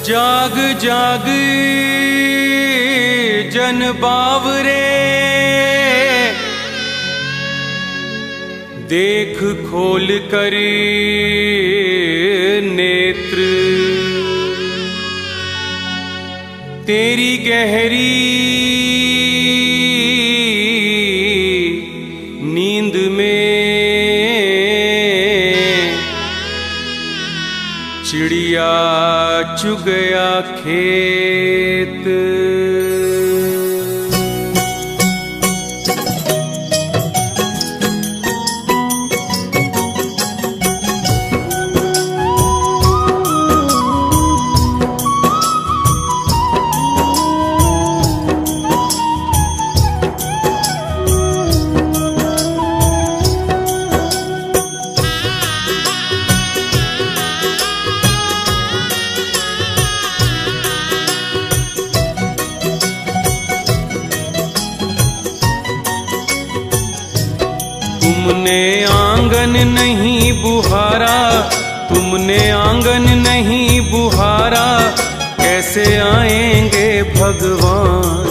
जाग जाग जन बावरे, देख खोल कर नेत्र, तेरी गहरी नींद में चिड़िया चुग गया खेत। तुमने आंगन नहीं बुहारा, तुमने आंगन नहीं बुहारा, कैसे आएंगे भगवान,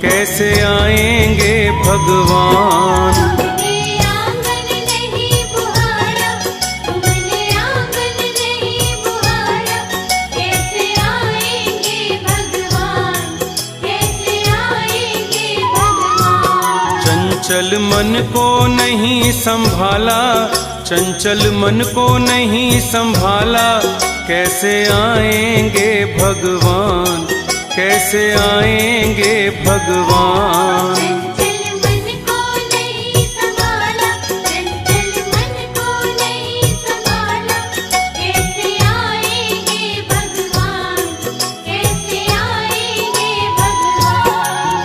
कैसे आएंगे भगवान। चंचल मन को नहीं संभाला, चंचल मन को नहीं संभाला, कैसे आएंगे भगवान, कैसे आएंगे भगवान।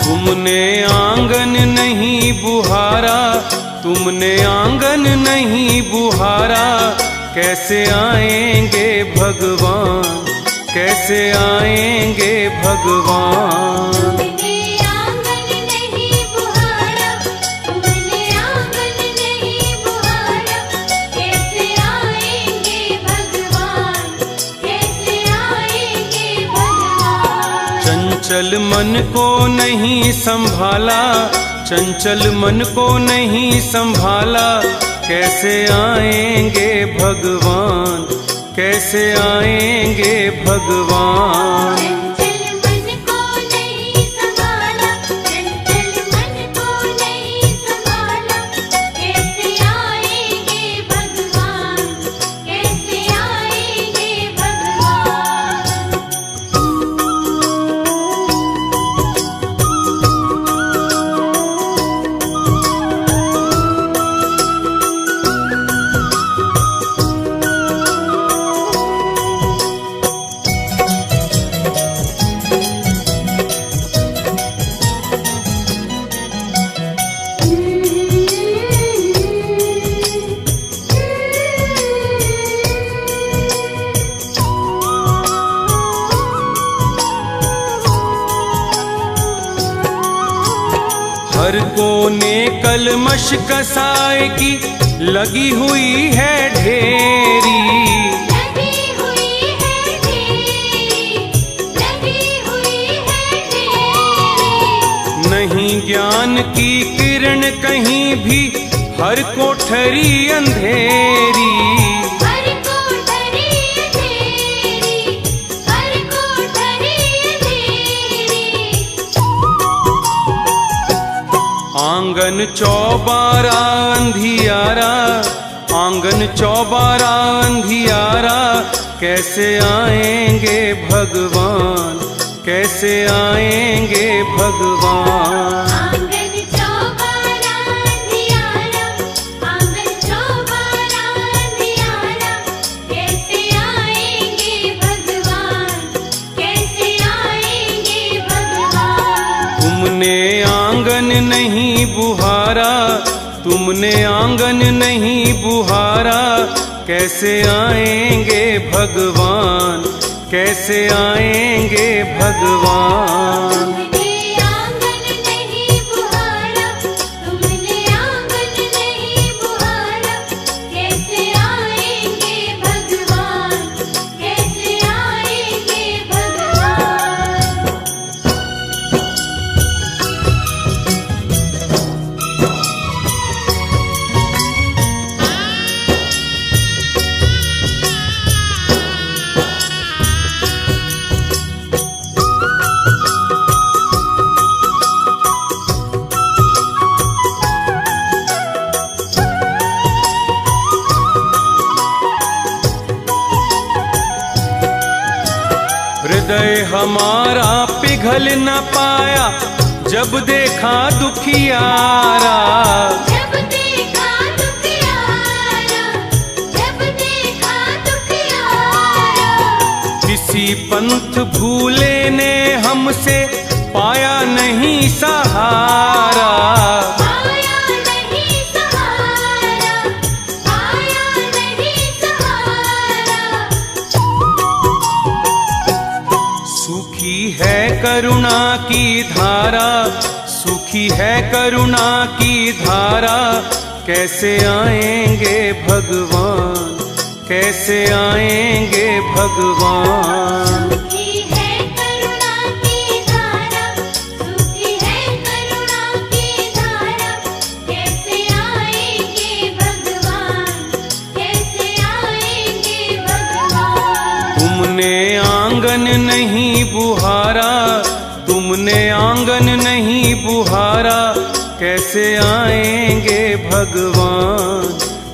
तुमने आंगन नहीं बुहारा, तुमने आंगन नहीं बुहारा, कैसे आएंगे भगवान, कैसे आएंगे भगवान। चंचल मन को नहीं संभाला, चंचल मन को नहीं संभाला, कैसे आएंगे भगवान, कैसे आएंगे भगवान। हर कोने कलमश कसाए की लगी हुई है ढेरी, लगी हुई है ढेरी, लगी हुई है ढेरी। नहीं ज्ञान की किरण कहीं भी, हर कोठरी अंधेरी, आंगन चौबारा अंधियारा, आंगन चौबारा अंधियारा, कैसे आएंगे भगवान, कैसे आएंगे भगवान। आंगन चौबारा अंधियारा, आंगन चौबारा अंधियारा, कैसे आएंगे भगवान, कैसे आएंगे भगवान। तुमने आंगन नहीं बुहारा, तुमने आंगन नहीं बुहारा, कैसे आएंगे भगवान, कैसे आएंगे भगवान। कैसे आएंगे भगवान। हृदय हमारा पिघल न पाया जब देखा दुखियारा। जब देखा दुखियारा, जब देखा दुखियारा। किसी पंथ भूले ने हमसे पाया नहीं सहारा। पाया नहीं सहारा, पाया नहीं सहारा। सूखी है करुणा की धारा, सूखी है करुणा की धारा। कैसे आएंगे भगवान, कैसे आएंगे भगवान। सूखी है करुणा की धारा, सूखी है करुणा की धारा। कैसे आएंगे भगवान, कैसे आएंगे भगवान। तुमने आंगन नहीं बुहारा, तुमने आंगन नहीं बुहारा। कैसे आएंगे भगवान,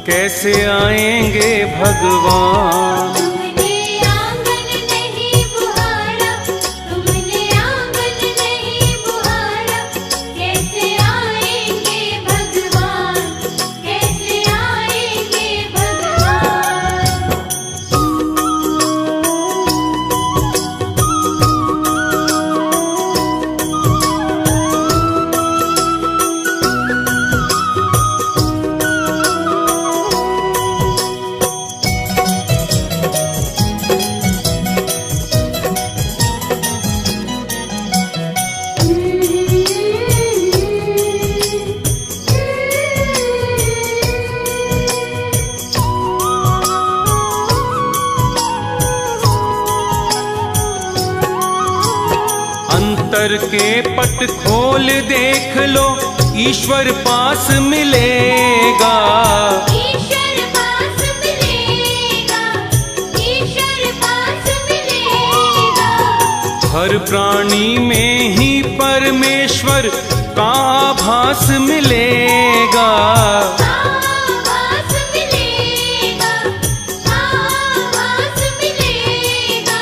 कैसे आएंगे भगवान। तुमने आंगन नहीं बुहारा, तुमने आंगन नहीं बुहारा। कैसे आएंगे भगवान, कैसे आएंगे भगवान। अंतर के पट खोल देख लो, ईश्वर पास मिलेगा। ईश्वर पास मिलेगा, ईश्वर पास मिलेगा। हर प्राणी में ही परमेश्वर का आभास मिलेगा। आभास मिलेगा, आभास मिलेगा।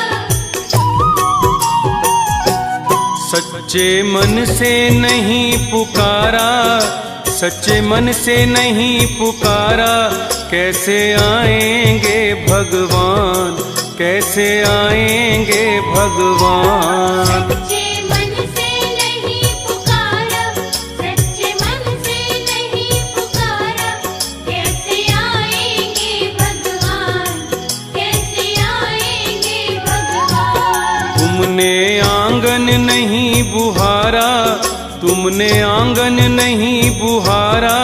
सच्चे मन से नहीं पुकारा, सच्चे मन से नहीं पुकारा। कैसे आएंगे भगवान, कैसे आएंगे भगवान। सच्चे मन से नहीं पुकारा, सच्चे मन से नहीं पुकारा। कैसे आएंगे भगवान, कैसे आएंगे भगवान। तुमने आंगन नहीं बुहारा, तुमने आंगन नहीं बुहारा।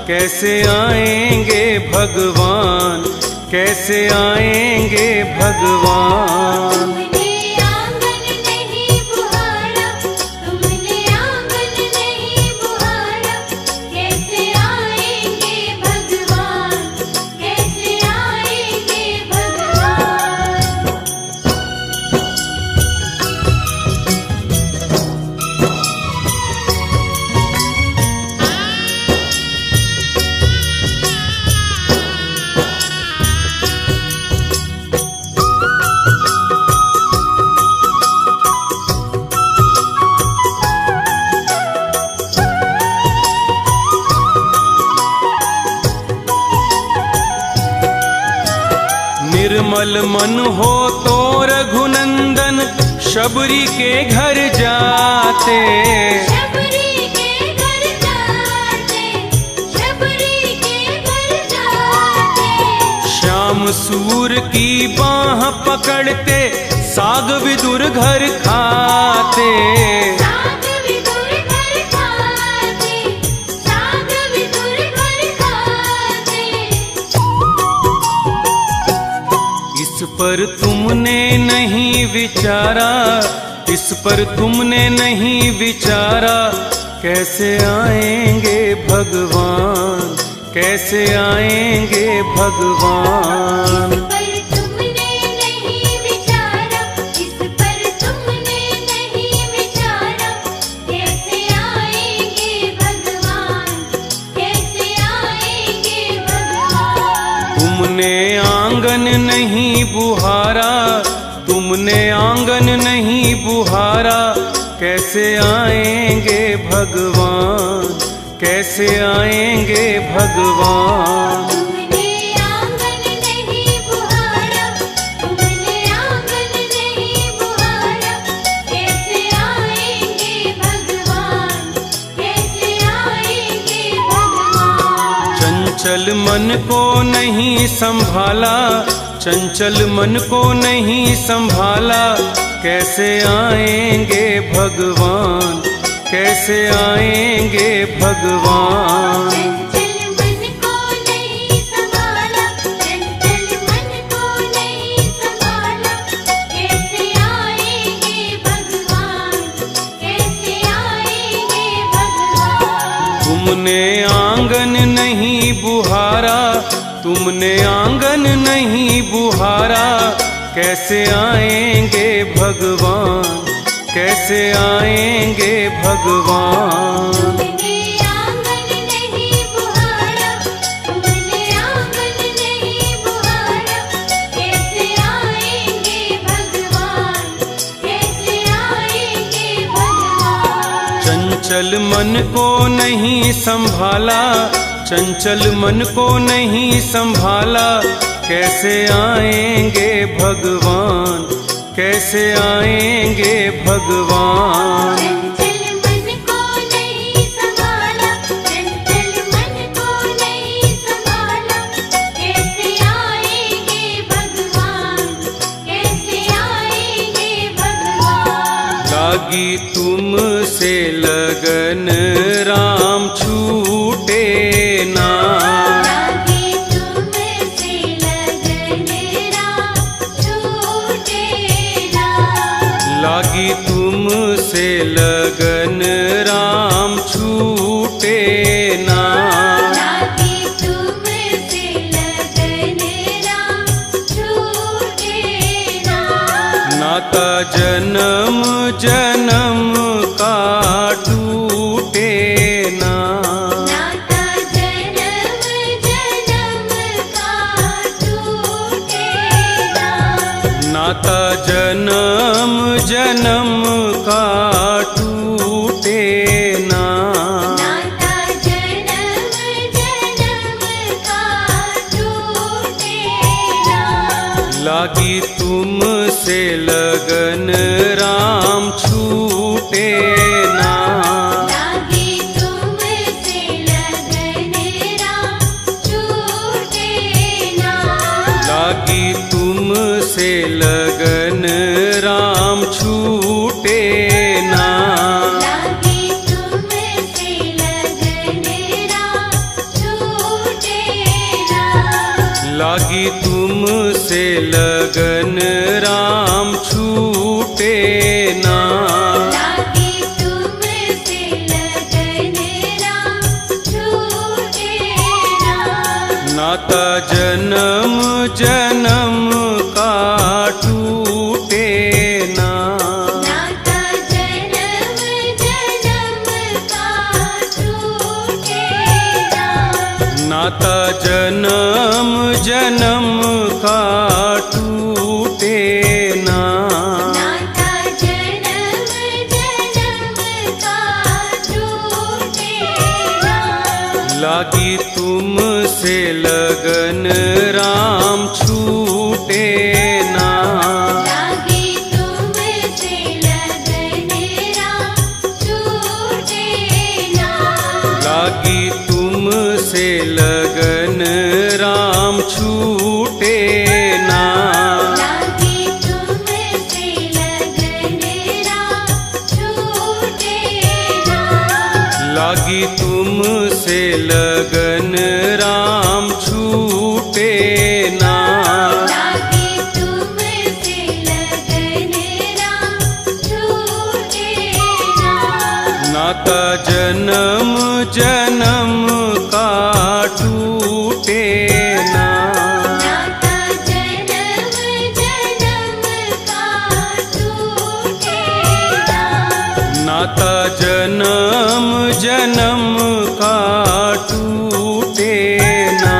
कैसे आएंगे भगवान, कैसे आएंगे भगवान। तुमने आंगन नहीं बुहारा, तुमने आंगन नहीं बुहारा। कैसे आएंगे भगवान, कैसे आएंगे भगवान। निर्मल मन हो तो रघुनंदन शबरी के घर जाते। शबरी के घर जाते, शबरी के घर जाते। श्याम सूर की बाह पकड़ते साग विदुर घर खाते। साग विदुर घर खाते, साग विदुर घर खाते। इस पर तुमने नहीं विचारा, इस पर तुमने नहीं विचारा। कैसे आएंगे भगवान, कैसे आएंगे भगवान। इस पर तुमने नहीं विचारा, इस पर तुमने नहीं विचारा। कैसे आएंगे भगवान, कैसे आएंगे भगवान। तुमने आंगन नहीं बुहारा, तुमने आंगन नहीं बुहारा, कैसे आएंगे भगवान, कैसे आएंगे भगवान। तुमने आंगन नहीं बुहारा, तुमने आंगन नहीं बुहारा, कैसे आएंगे भगवान, कैसे आएंगे भगवान। चंचल मन को नहीं संभाला, चंचल मन को नहीं संभाला, कैसे आएंगे भगवान, कैसे आएंगे भगवान। चंचल मन को नहीं संभाला, चंचल मन को नहीं संभाला, कैसे आएंगे भगवान, कैसे आएंगे भगवान। तुमने आंगन नहीं बुहारा, तुमने आंगन नहीं बुहारा, कैसे आएंगे भगवान, कैसे आएंगे भगवान। तुमने आंगन नहीं बुहारा, तुमने आंगन नहीं बुहारा, कैसे आएंगे भगवान, कैसे आएंगे भगवान। चंचल मन को नहीं संभाला, चंचल मन को नहीं संभाला, कैसे आएंगे भगवान, कैसे आएंगे भगवान। चंचल मन को नहीं संभाला, चंचल मन को नहीं संभाला, कैसे आएंगे भगवान, कैसे आएंगे भगवान। लागी तुमसे लगन राम छूटे ना, लागी तुमसे लगन राम छूटे ना, लागी तुमसे लगन राम छूटे ना। लागी तुमसे लगन राम छूटे ना। नाता जन्म जन्म का टूटे ना, नाता जन्म जन्म का टूटे ना। नाता जन्म जन्म का टूटे ना। नाता जन्म जन्म का टूटे ना। लागी तुमसे लगन राम छूटे ना, लागी तुमसे लगन राम छूटे ना। लागी तुमसे लगन राम छूटे ना। लागी तुमसे लगन राम छूटे ना। लागी तुमसे लगन राम छूटे ना। लागी तुमसे लगन राम छूटे ना। नाता जन्म जन्म का टूटे ना। नाता जन्म जन्म का टूटे ना। नाता जन्म जन्म का टूटे ना। नाता जन्म जन्म का टूटे ना। लागी तुमसे लगन राम छूटे ना। लागी तुमसे लगन राम छूटे ना। लागी तुमसे लगन राम छूटे ना। लागी तुमसे लगन राम छूटे ना। लागी तुमसे लगन राम छूटे ना। लागी तुमसे लगन राम छूटे ना। नाता जन्म जन्म का टूटे ना। नाता जन्म जन्म का टूटे ना। नाता जन्म जन्म का टूटे ना।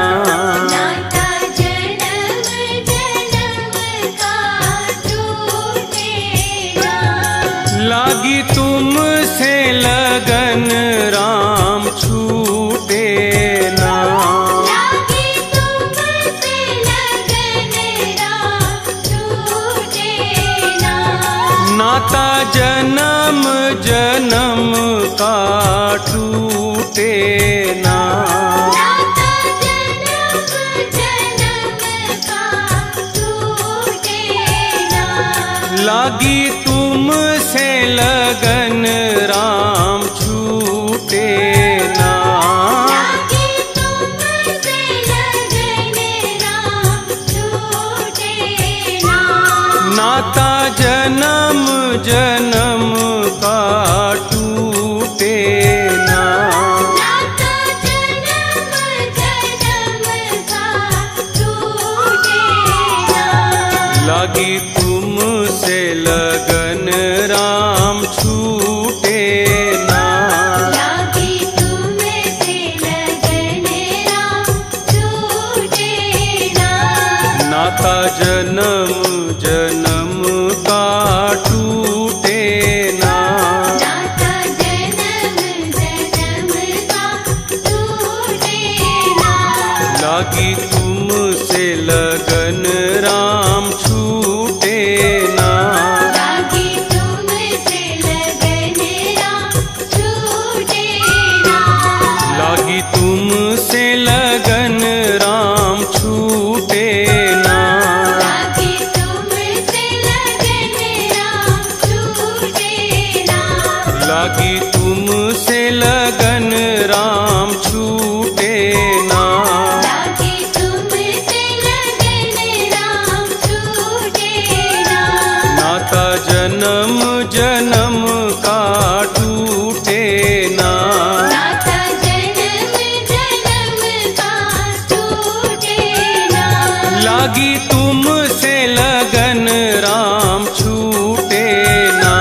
नाता जन्म जन्म का टूटे लागी तुमसे लगन राम छूटे ना। लागी तुमसे लगन राम छूटे ना। नाता जन्म जन्म का टूटे ना। नाता जन्म जन्म का टूटे ना। लागी तुमसे लगन राम छूटे ना। लागी तुमसे लगन राम छूटे ना। नाता जन्म जन्म का टूटे ना। नाता जन्म जन्म का टूटे ना। लागी तुमसे लगन राम छूटे ना। लागी तुमसे लगन राम छूटे ना। नाता जन्म जन्म का टूटे ना। नाता जन्म जन्म का टूटे ना। लागी तुमसे लगन राम छूटे ना। लागी तुमसे लगन राम छूटे ना। लागी तुमसे लगन राम छूटे ना। लागी तुमसे लगन राम छूटे ना। लागी तुमसे लगन राम छूटे ना। लागी तुमसे लगन राम छूटे ना। नाता जन्म जन्म का टूटे ना। नाता जन्म जन्म का टूटे ना। लागी तुमसे लगन राम छूटे ना।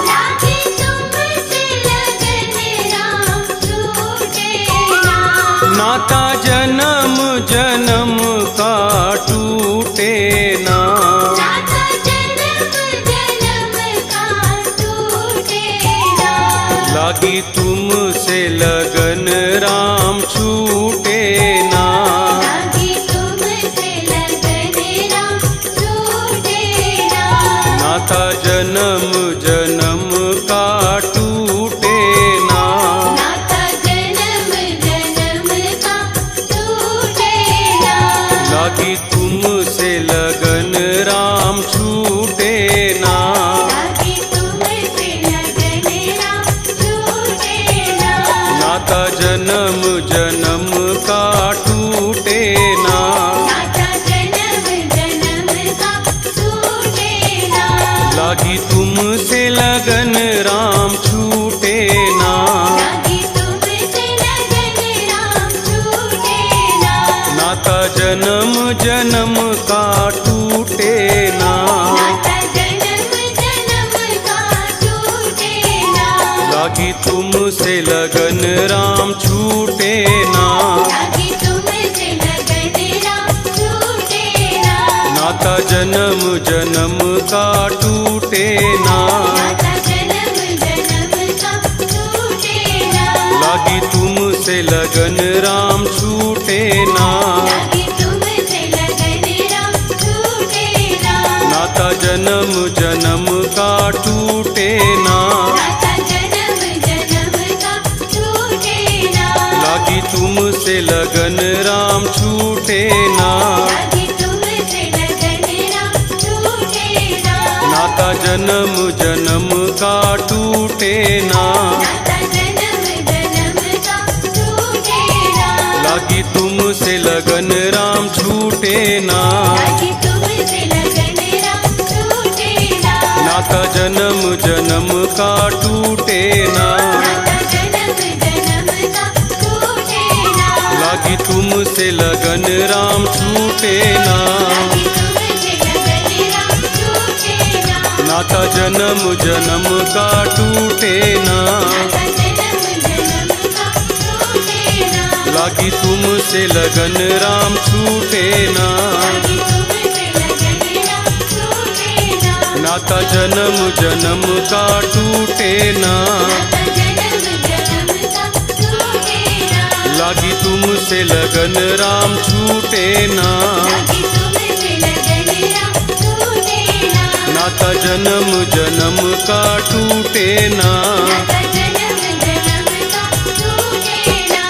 लागी तुमसे लगन राम छूटे ना। नाता जन्म जन्म का टूटे ना। नाता जन्म जन्म का टूटे ना। लागी तुमसे लगन राम छूटे ना। लागी तुमसे लगन राम छूटे ना। नाता जन्म जन्म का टूटे ना। नाता जन्म जन्म का टूटे ना। लागी तुमसे लगन राम छूटे ना। लागी तुमसे लगन राम छूटे ना। नाता जन्म जन्म का टूटे ना। नाता जन्म जन्म का टूटे ना। लागी तुमसे लगन राम छूटे ना। लागी तुमसे लगन राम छूटे ना। नाता जन्म जन्म का टूटे ना। नाता जन्म जन्म का टूटे ना। लागी तुमसे लगन राम छूटे ना। लागी तुमसे लगन राम छूटे ना। नाता जन्म जन्म का टूटे ना। नाता जन्म जन्म का टूटे ना। लागी तुमसे लगन राम छूटे ना। लागी तुमसे लगन राम छूटे ना। नाता जन्म जन्म का टूटे ना। नाता जन्म जन्म का टूटे ना। लागी तुमसे लगन राम छूटे ना। लागी तुमसे लगन राम छूटे ना। नाता जन्म जन्म का टूटे ना। नाता जन्म जन्म का टूटे ना। लागी तुमसे लगन राम छूटे ना। लागी तुमसे लगन राम छूटे ना। नाता जन्म जन्म का टूटे ना। नाता जन्म जन्म का टूटे ना। लागी तुमसे लगन राम छूटे ना। लागी तुमसे लगन राम छूटे ना। नाता जन्म जन्म का टूटे ना। नाता जन्म जन्म का टूटे ना। लागी तुमसे लगन राम छूटे ना। लागी तुमसे लगन राम छूटे ना। नाता जन्म जन्म का टूटे ना, जन्म जन्म का टूटे ना, लागी तुमसे लगन राम छूटे ना, लागी तुमसे लगन राम छूटे ना, नाता जन्म जन्म का टूटे ना। नाता जन्म जन्म का टूटे ना।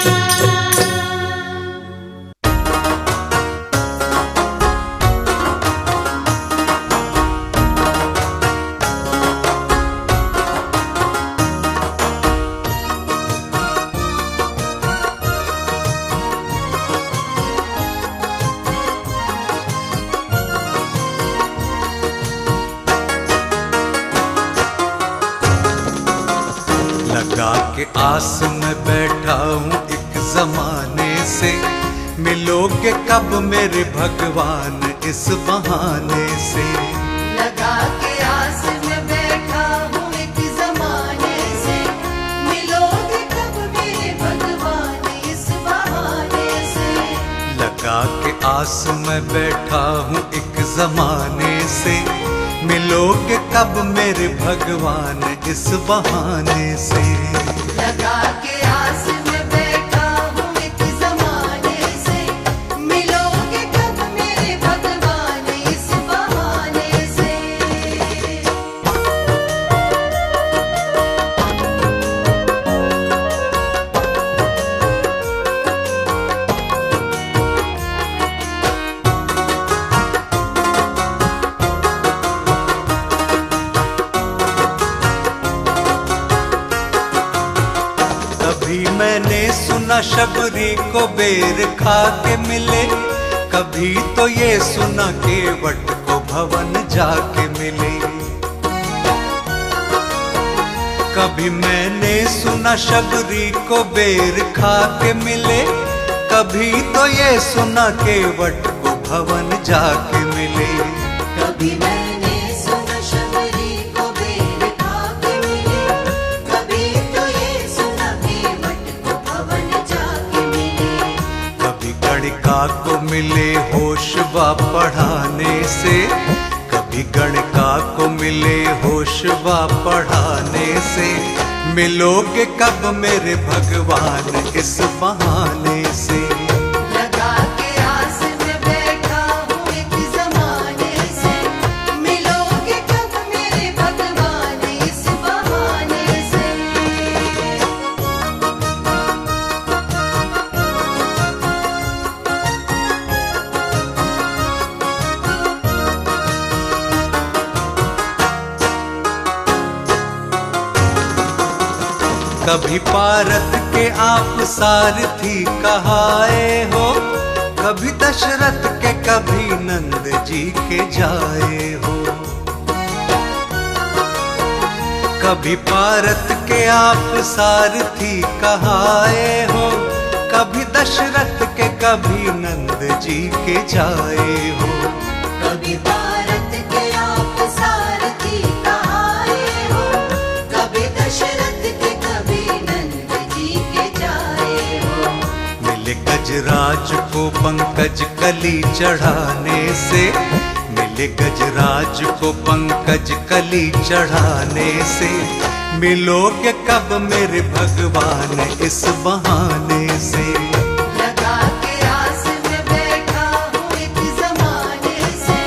लगा के आस में बैठा हूँ एक जमाने से, मिलोगे कब मेरे भगवान इस बहाने से। लगा के आस में बैठा हूँ एक जमाने से, मिलोगे कब मेरे भगवान इस बहाने से। लगा के आस में बैठा हूँ एक जमाने से, मिलोगे कब मेरे भगवान इस बहाने से। लगा के आस में बैठा हूँ एक जमाने से, मिलोगे कब मेरे भगवान इस बहाने से। कभी मैंने सुना शबरी को बेर खा के मिले, कभी तो ये सुना के वट को भवन जाके मिले। कभी मैंने सुना शबरी को बेर खा के मिले, कभी तो ये सुना के वट को भवन जाके मिले। कभी मैंने सुना शबरी को बेर खा के मिले, कभी तो ये सुना के वट को भवन जाके मिले। कभी गणिका को मिले होशवा पढ़ाने से, कभी गणिका को मिले होशवा पढ़ाने से। मिलोगे कब मेरे भगवान इस बहाने से। लगा के आस में बैठा हूँ एक जमाने से, मिलोगे कब मेरे भगवान इस बहाने से। कभी पारत के आप सारथी कहाए हो, कभी दशरथ के कभी नंद जी के जाए हो। कभी पारत के आप सारथी कहाए हो, कभी दशरथ के कभी नंद जी के जाए हो। कभी भारत के आप सारथी कहाए हो, कभी दशरथ के कभी नंद जी के जाए हो। मिले गजराज को पंकज कली चढ़ाने से, मिले गजराज को पंकज कली चढ़ाने से। मिलोगे कब मेरे भगवान इस बहाने से। लगा के आस में बैठा हूँ एक जमाने से,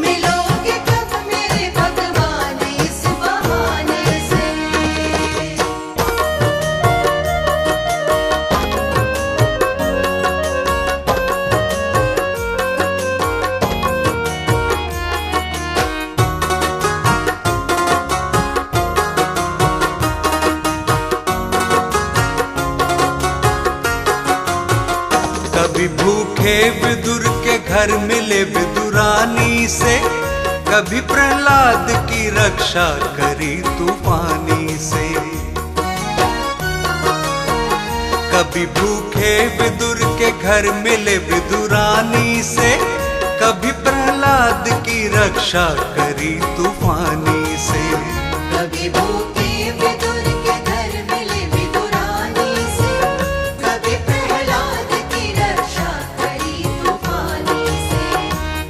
मिलोगे कब मेरे भगवान इस बहाने से। कभी भूखे विदुर के घर मिले विदुरानी से, कभी प्रहलाद की रक्षा करी तूफानी से। कभी भूखे विदुर के घर मिले विदुरानी से, कभी प्रहलाद की रक्षा करी तूफानी से। कभी भूखे विदुर के घर मिले विदुरानी से, कभी प्रहलाद की रक्षा करी तूफानी से।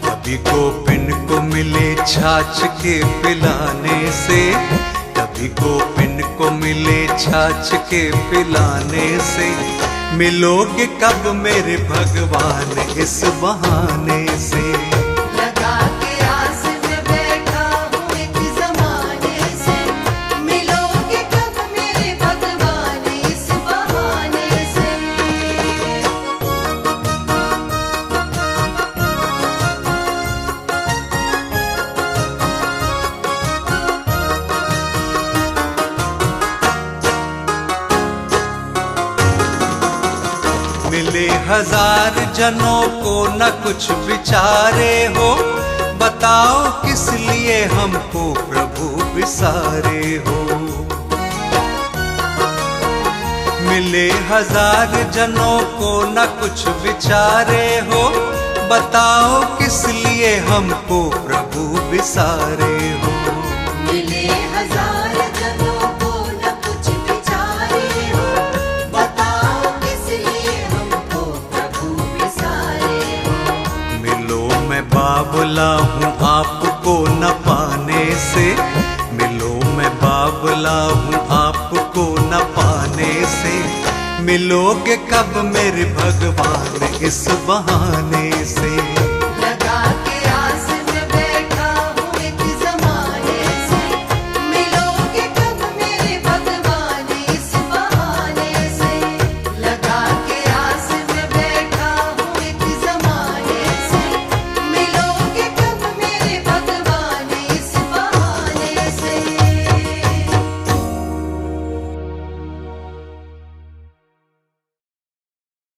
कभी गोपिन को मिले छाछ के पिलाने से, कभी गोपिन को मिले छाछ के पिलाने से। मिलोगे कब मेरे भगवान इस बहाने से। लगा के आस में बैठा हूँ एक ज़माने से, मिलोगे कब मेरे भगवान इस बहाने से। मिले हजार जनों को न कुछ विचारे हो, बताओ किस लिए हमको प्रभु विसारे हो। मिले हजार जनों को न कुछ विचारे हो, बताओ किस लिए हमको प्रभु विसारे हो। मिले हजार जनों को न कुछ विचारे हो, बताओ किस लिए हमको प्रभु विसारे हो। मिलो मैं बाबला हूँ आपको न पाने से, मिलो मैं बाबला हूँ आपको न पाने से। मिलोगे कब मेरे भगवान इस बहाने से।